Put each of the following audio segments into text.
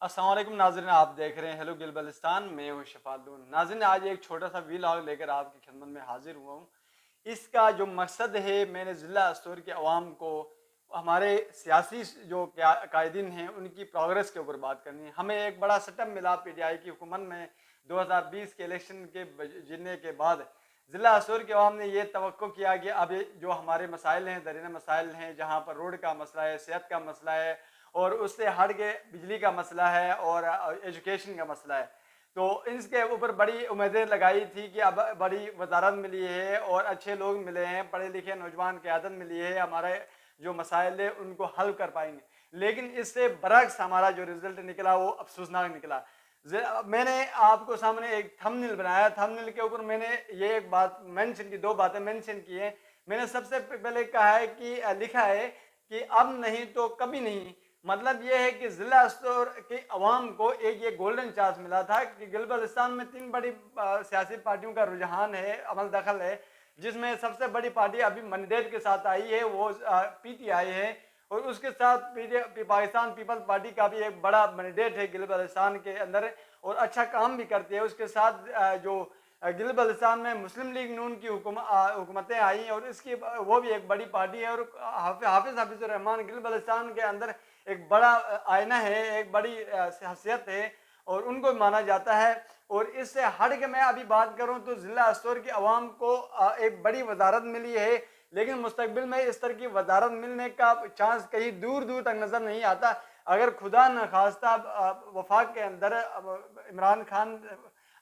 अस्सलाम वालेकुम नाज़रीन, आप देख रहे हैं हेलो गिल बलिस्तान। मैं हूँ शफातुन। नाज़रीन, आज एक छोटा सा वीलॉग लेकर आपकी खिदमत में हाजिर हुआ हूँ। इसका जो मकसद है, मैंने ज़िला अस्तूर के अवाम को हमारे सियासी जो कायदीन हैं उनकी प्रोग्रेस के ऊपर बात करनी है। हमें एक बड़ा सेटअप मिला पीटीआई की हुकूमत में 2020 के इलेक्शन के जीतने के बाद। ज़िला अस्तूर के अवाम ने यह तवक्को किया कि अब जो हमारे मसाइल हैं, दरीना मसाइल हैं, जहाँ पर रोड का मसला है, सेहत का मसला है और उससे हट के बिजली का मसला है और एजुकेशन का मसला है, तो इसके ऊपर बड़ी उम्मीदें लगाई थी कि अब बड़ी वजारत मिली है और अच्छे लोग मिले हैं, पढ़े लिखे नौजवान क़यादत मिली है, हमारे जो मसाइल है उनको हल कर पाएंगे। लेकिन इससे बरक्स हमारा जो रिज़ल्ट निकला वो अफसोसनाक निकला। मैंने आपको सामने एक थंबनेल बनाया, थंबनेल के ऊपर मैंने ये एक बात मेंशन की, दो बातें मेंशन की हैं। मैंने सबसे पहले कहा है कि लिखा है कि अब नहीं तो कभी नहीं। मतलब ये है कि ज़िला स्तर की अवाम को एक ये गोल्डन चांस मिला था कि गिलबर्टिस्तान में तीन बड़ी सियासी पार्टियों का रुझान है, अमल दखल है, जिसमें सबसे बड़ी पार्टी अभी मैंडेट के साथ आई है वो पीटीआई है, और उसके साथ पाकिस्तान पीपल्स पार्टी का भी एक बड़ा मैंडेट है गिलबर्टिस्तान के अंदर और अच्छा काम भी करती है। उसके साथ जो गिलबर्टिस्तान में मुस्लिम लीग नून की हुकूमतें आई और इसकी वो भी एक बड़ी पार्टी है, और हाफिज़ हफीज़ुर रहमान गिलबर्टिस्तान के अंदर एक बड़ा आईना है, एक बड़ी शख्सियत है और उनको माना जाता है। और इससे हट के मैं अभी बात करूं तो ज़िला अस्तूर की आवाम को एक बड़ी वजारत मिली है, लेकिन मुस्तकबिल में इस तरह की वजारत मिलने का चांस कहीं दूर दूर तक नज़र नहीं आता। अगर खुदा न खास्ता वफाक के अंदर इमरान खान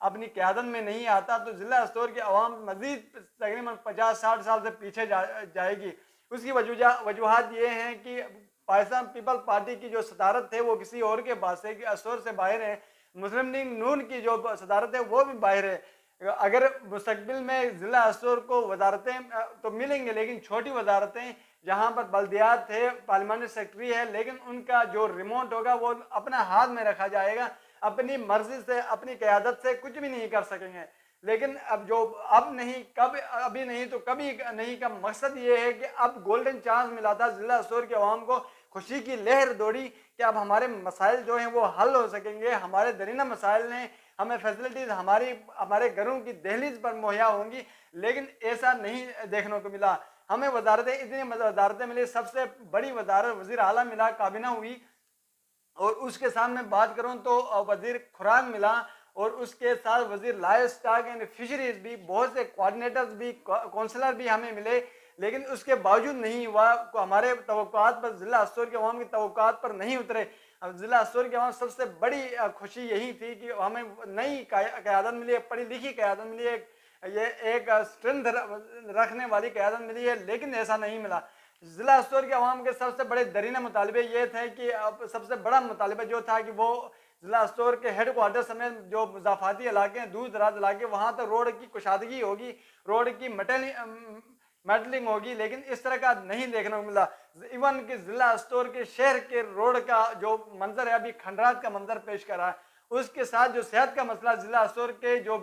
अपनी क़यादत में नहीं आता तो ज़िला अस्तूर की आवाम मज़ीद तकरीबन 50-60 साल से पीछे जाएगी। उसकी वजूहत ये हैं कि पाकिस्तान पीपल्स पार्टी की जो सदारत है वो किसी और के पास है कि अस्तूर से बाहर है, मुस्लिम लीग नून की जो सदारत है वो भी बाहर है। अगर मुस्तकबिल में ज़िला अस्तूर को वजारतें तो मिलेंगे, लेकिन छोटी वजारतें जहाँ पर बल्दियात है, पार्लियामेंट्री सेक्रेटरी है, लेकिन उनका जो रिमोट होगा वो अपना हाथ में रखा जाएगा, अपनी मर्जी से अपनी क़यादत से कुछ भी नहीं कर सकेंगे। लेकिन अब जो अब नहीं कब अभी नहीं तो कभी नहीं का मकसद ये है कि अब गोल्डन चांस मिला था ज़िला अस्तूर के अवाम को, खुशी की लहर दौड़ी कि अब हमारे मसाइल जो हैं वो हल हो सकेंगे, हमारे दरीना मसाइल हैं, हमें फैसिलिटीज़ हमारे घरों की दहलीज पर मुहैया होंगी। लेकिन ऐसा नहीं देखने को मिला। हमें वजारतें इतनी वजारतें मिली, सबसे बड़ी वजारत वज़ीर आला मिला, काबीना हुई, और उसके साथ मैं बात करूं तो वजीर खुराक मिला, और उसके साथ वजीर लाइफ स्टॉक एंड फिशरीज भी, बहुत से कोऑर्डिनेटर्स भी, काउंसलर भी हमें मिले। लेकिन उसके बावजूद नहीं हुआ, हमारे तवक्कुआत पर, ज़िला अस्तूर के अवाम की तवक्कुआत पर नहीं उतरे। अब ज़िला अस्तूर के अवाम सबसे बड़ी खुशी यही थी कि हमें नई क़यादत मिली है, पढ़ी लिखी क़यादत मिली है, ये एक स्ट्रेंथ रखने वाली क़यादत मिली है। लेकिन ऐसा नहीं मिला। ज़िला अस्तूर के अवाम के सबसे बड़े दरीना मुतालबे ये थे कि अब सबसे बड़ा मुतालबा जो था कि वो ज़िला अस्तूर के हेड क्वार्टर समेत जो मुज़ाफ़ाती इलाके हैं, दूर दराज इलाके, वहाँ तो रोड की कुशादगी होगी, रोड की मेटलिंग होगी, लेकिन इस तरह का नहीं देखने को मिला। इवन कि ज़िला अस्तूर के शहर के रोड का जो मंजर है अभी खंडरात का मंजर पेश कर रहा है। उसके साथ जो सेहत का मसला, ज़िला अस्तूर के जो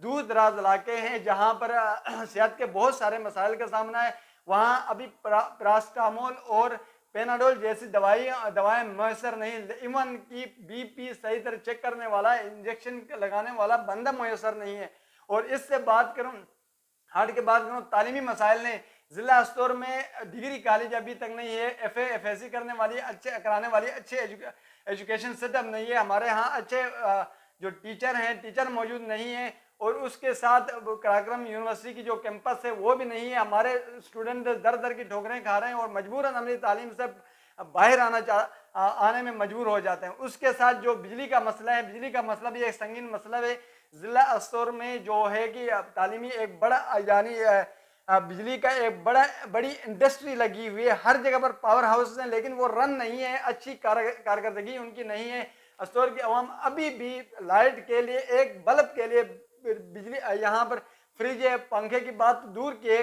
दूर दराज इलाके हैं जहाँ पर सेहत के बहुत सारे मसाइल का सामना है, वहाँ अभी पैरास्टामोल और पेनाडोल जैसी दवाएं मैसर नहीं। इवन की बीपी सही तरह चेक करने वाला, इंजेक्शन लगाने वाला बंदा मैसर नहीं है। और इससे बात करूं, हट के बात करूं, तालीमी मसाइल ने, ज़िला अस्तूर में डिग्री कॉलेज अभी तक नहीं है, FA FSC करने वाली, अच्छे कराने वाली अच्छे एजुकेशन सेटअप नहीं है, हमारे यहाँ अच्छे जो टीचर हैं टीचर मौजूद नहीं है, और उसके साथ कराक्रम यूनिवर्सिटी की जो कैंपस है वो भी नहीं है। हमारे स्टूडेंट दर दर की ठोकरें खा रहे हैं और मजबूरन अमली तालीम से बाहर आने में मजबूर हो जाते हैं। उसके साथ जो बिजली का मसला है, बिजली का मसला भी एक संगीन मसला है। ज़िला अस्तूर में जो है कि तालीमी एक बड़ा यानी बिजली का एक बड़ी इंडस्ट्री लगी हुई है, हर जगह पर पावर हाउस हैं, लेकिन वो रन नहीं है, अच्छी कारकर्दगी उनकी नहीं है। अस्तूर की आवाम अभी भी लाइट के लिए, एक बल्ब के लिए बिजली, यहाँ पर फ्रिज है, पंखे की बात दूर की है,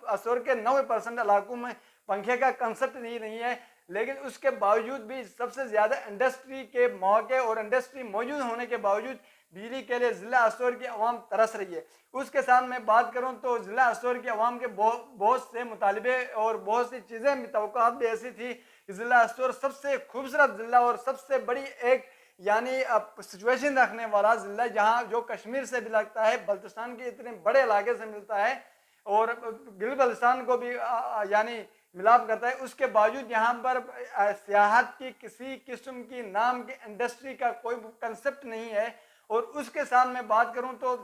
अस्तूर के 90% इलाकों में पंखे का कंसेप्ट नहीं है। लेकिन उसके बावजूद भी सबसे ज़्यादा इंडस्ट्री के मौके और इंडस्ट्री मौजूद होने के बावजूद बिजली के लिए ज़िला अस्तूर की आवाम तरस रही है। उसके साथ मैं बात करूं तो ज़िला अस्तूर की आवाम के बहुत से मुतालबे और बहुत सी चीज़ें भी, तवक्कुआत भी ऐसी थी कि ज़िला अस्तूर सबसे खूबसूरत ज़िला और सबसे बड़ी एक یعنی سچویشن رکھنے والا ضلع جہاں جو کشمیر سے بھی لگتا ہے, بلتستان کے اتنے بڑے علاقے سے ملتا ہے اور گلگت بلتستان کو بھی یعنی ملاپ کرتا ہے, اس کے باوجود یہاں پر سیاحت کی کسی قسم کی نام کی انڈسٹری کا کوئی کنسپٹ نہیں ہے. اور اس کے ساتھ میں بات کروں تو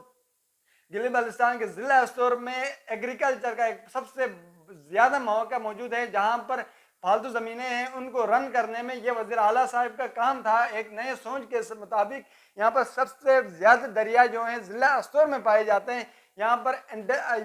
گلگت بلتستان کے ضلع استور میں ایگریکلچر کا ایک سب سے زیادہ مواقع موجود ہے, جہاں پر فالتو زمینیں ہیں ان کو رن کرنے میں یہ وزیر اعلیٰ صاحب کا کام تھا. ایک نئے سوچ کے مطابق یہاں پر سب سے زیادہ دریا جو ہیں ضلع استور میں پائے جاتے ہیں. یہاں پر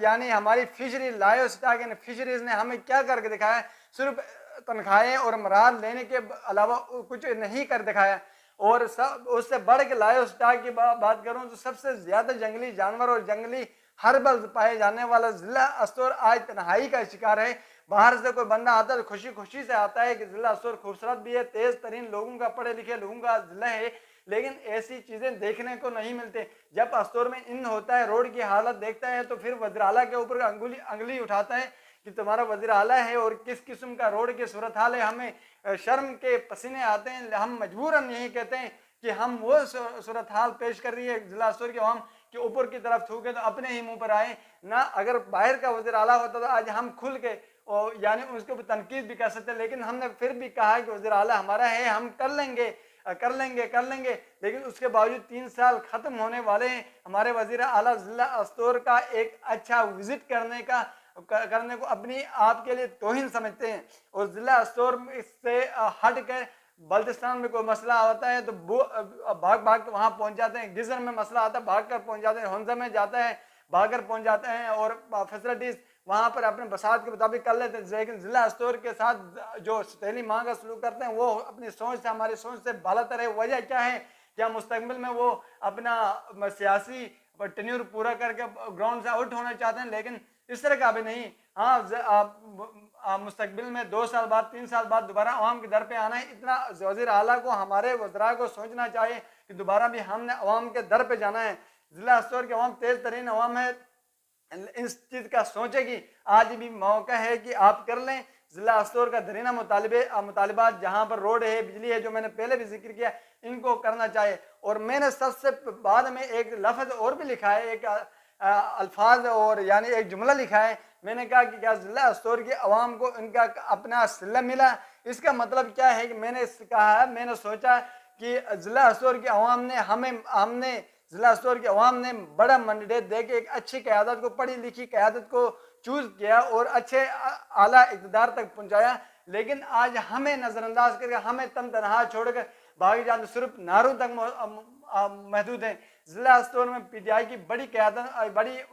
یعنی ہماری فشری لائیو سٹاک یعنی فشریز نے ہمیں کیا کر کے دکھایا, صرف تنخواہیں اور مراد لینے کے علاوہ کچھ نہیں کر دکھایا. اور اس سے بڑھ کے لائیو سٹاک کی بات کروں تو سب سے زیادہ جنگلی جانور اور جنگلی ہربل پائے جانے والا ضلع استور آج تنہائی کا شکار ہے. باہر سے کوئی بندہ آتا ہے تو خوشی خوشی سے آتا ہے کہ ضلع استور خوبصورت بھی ہے, تیز ترین لوگوں کا, پڑھے لکھے لوگوں کا ضلع ہے, لیکن ایسی چیزیں دیکھنے کو نہیں ملتے. جب استور میں ان ہوتا ہے, روڈ کی حالت دیکھتا ہے تو پھر وزیر اعلیٰ کے اوپر انگلی اٹھاتا ہے کہ تمہارا وزیر اعلیٰ ہے اور کس قسم کا روڈ کی صورتحال ہے. ہمیں شرم کے پسینے آتے ہیں, ہم مجبوراً یہی کہتے ہیں کہ ہم وہ صورتحال پیش کر رہی ہے ضلع استور کے عوام کہ اوپر کی طرف تھوکے تو اپنے ہی منہ پر آئے نہ. اگر باہر کا وزیر اعلیٰ ہوتا تو آج ہم کھل کے یعنی اس کے اوپر تنقید بھی کر سکتے, لیکن ہم نے پھر بھی کہا کہ وزیر اعلیٰ ہمارا ہے, ہم کر لیں گے. لیکن اس کے باوجود 3 سال ختم ہونے والے ہیں. ہمارے وزیر اعلیٰ ضلع استور کا ایک اچھا وزٹ کرنے کو اپنی آپ کے لیے توہین سمجھتے ہیں. اور ضلع استور سے ہٹ کر بلتستان میں کوئی مسئلہ ہوتا ہے تو بھاگ کے وہاں پہنچ جاتے ہیں. گزر میں مسئلہ آتا ہے بھاگ کر پہنچ جاتے ہیں, ہنزا میں جاتا ہے بھاگ کر پہنچ جاتے ہیں اور فیسلٹیز وہاں پر اپنے بساط کے مطابق کر لیتے ہیں. لیکن ضلع استور کے ساتھ جو ستیلی ماں کا سلوک کرتے ہیں وہ اپنی سوچ سے, ہماری سوچ سے بالاتر ہے. وجہ کیا ہے, کیا مستقبل میں وہ اپنا سیاسی ٹینیور پورا کر کے گراؤنڈ سے آؤٹ ہونا چاہتے ہیں, لیکن اس طرح کا بھی نہیں. ہاں مستقبل میں 2 سال بعد 3 سال بعد دوبارہ عوام کے در پہ آنا ہے. اتنا وزیر اعلیٰ کو, ہمارے وزراء کو سوچنا چاہیے کہ دوبارہ بھی ہم نے عوام کے در پہ جانا ہے. ضلع استور کے عوام تیز ترین عوام ہے, اس چیز کا سوچے گی. آج بھی موقع ہے کہ آپ کر لیں. ضلع استور کا درینہ مطالبات جہاں پر روڈ ہے, بجلی ہے, جو میں نے پہلے بھی ذکر کیا, ان کو کرنا چاہیے. اور میں نے سب سے بعد میں ایک لفظ اور بھی لکھا ہے, ایک الفاظ اور یعنی ایک جملہ لکھا ہے. میں نے کہا کہ کیا ضلع استور کے عوام کو ان کا اپنا صلہ ملا. اس کا مطلب کیا ہے کہ میں نے کہا, میں نے سوچا کہ ضلع استور کے عوام نے ہم نے ضلع استور کے عوام نے بڑا مینڈیٹ دے کے ایک اچھی قیادت کو, پڑھی لکھی قیادت کو چوز کیا اور اچھے اعلیٰ اقتدار تک پہنچایا. لیکن آج ہمیں نظر انداز کر کے, ہمیں تنہا چھوڑ کر باقی جاتے صرف نعروں تک محدود ہیں. ضلع استور میں پی ٹی آئی کی بڑی قیادت,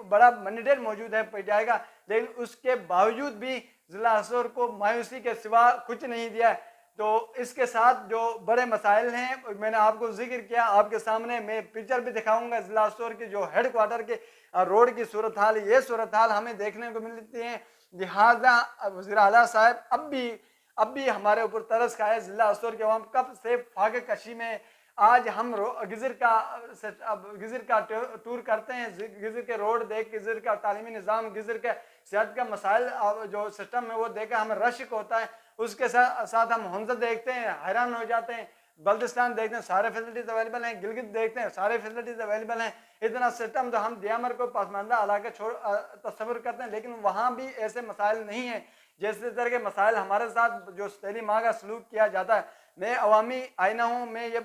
بڑا مینڈیٹ موجود ہے پی ٹی آئی کا, لیکن اس کے باوجود بھی ضلع استور کو مایوسی کے سوا کچھ نہیں دیا. تو اس کے ساتھ جو بڑے مسائل ہیں میں نے آپ کو ذکر کیا, آپ کے سامنے میں پکچر بھی دکھاؤں گا ضلع استور کے جو ہیڈ کوارٹر کے روڈ کی صورتحال. یہ صورتحال ہمیں دیکھنے کو ملتی ہیں. لہٰذا وزیر اعلیٰ صاحب اب بھی ہمارے اوپر ترس کھائے. ضلع استور کے عوام کب سے فاقے کشی میں. آج ہم گزر کا ٹور کرتے ہیں, گزر کے روڈ دیکھ, گزر کا تعلیمی نظام, گزر کے صحت کا مسائل جو سسٹم ہے وہ دیکھ کر ہمیں رشک ہوتا ہے. اس کے ساتھ ہم ہنزا دیکھتے ہیں, حیران ہو جاتے ہیں. بلتستان دیکھتے ہیں, سارے فیسلٹیز اویلیبل ہیں. گلگت دیکھتے ہیں, سارے فیسلٹیز اویلیبل ہیں. اتنا سسٹم تو ہم دیامر کو پسماندہ علاقہ تصور کرتے ہیں, لیکن وہاں بھی ایسے مسائل نہیں ہیں جیسے طرح کے مسائل ہمارے ساتھ جو ستیلی ماں کا سلوک کیا جاتا ہے. میں عوامی آئینہ ہوں, میں یہ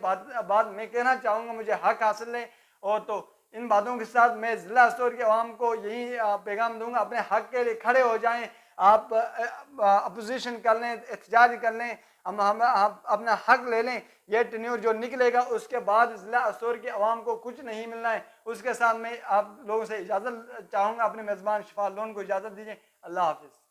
بات میں کہنا چاہوں گا, مجھے حق حاصل ہے. اور تو ان باتوں کے ساتھ میں ضلع استور کے عوام کو یہی پیغام دوں گا, اپنے حق کے لیے کھڑے ہو جائیں. آپ اپوزیشن کر لیں, احتجاج کر لیں, ہم اپنا حق لے لیں. یہ ٹینیور جو نکلے گا اس کے بعد ضلع استور کے عوام کو کچھ نہیں ملنا ہے. اس کے ساتھ میں آپ لوگوں سے اجازت چاہوں گا, اپنے میزبان شفاء لون کو اجازت دیجیے. اللہ حافظ.